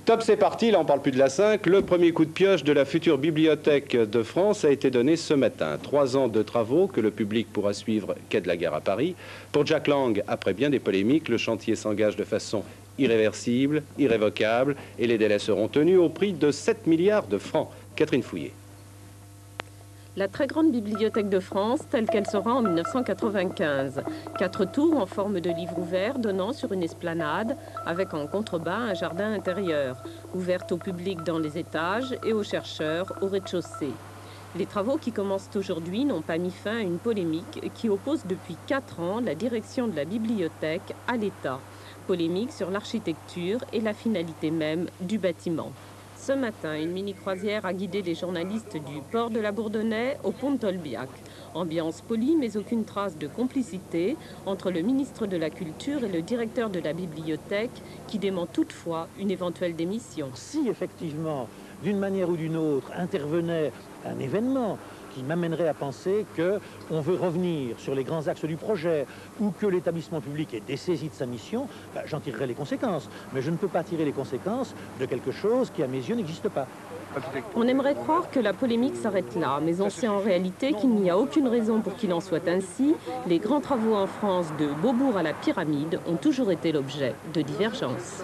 Top, c'est parti, là on parle plus de la 5. Le premier coup de pioche de la future bibliothèque de France a été donné ce matin. 3 ans de travaux que le public pourra suivre quai de la Gare à Paris. Pour Jack Lang, après bien des polémiques, le chantier s'engage de façon irréversible, irrévocable, et les délais seront tenus au prix de 7 milliards de francs. Catherine Fouillet. La très grande bibliothèque de France, telle qu'elle sera en 1995. 4 tours en forme de livre ouvert donnant sur une esplanade, avec en contrebas un jardin intérieur, ouverte au public dans les étages et aux chercheurs au rez-de-chaussée. Les travaux qui commencent aujourd'hui n'ont pas mis fin à une polémique qui oppose depuis 4 ans la direction de la bibliothèque à l'État. Polémique sur l'architecture et la finalité même du bâtiment. Ce matin, une mini-croisière a guidé les journalistes du port de la Bourdonnais au pont de Tolbiac. Ambiance polie, mais aucune trace de complicité entre le ministre de la Culture et le directeur de la bibliothèque, qui dément toutefois une éventuelle démission. Si effectivement, d'une manière ou d'une autre, intervenait un événement qui m'amènerait à penser qu'on veut revenir sur les grands axes du projet ou que l'établissement public est dessaisi de sa mission, j'en tirerai les conséquences. Mais je ne peux pas tirer les conséquences de quelque chose qui, à mes yeux, n'existe pas. On aimerait croire que la polémique s'arrête là, mais on sait en réalité qu'il n'y a aucune raison pour qu'il en soit ainsi. Les grands travaux en France, de Beaubourg à la Pyramide, ont toujours été l'objet de divergences.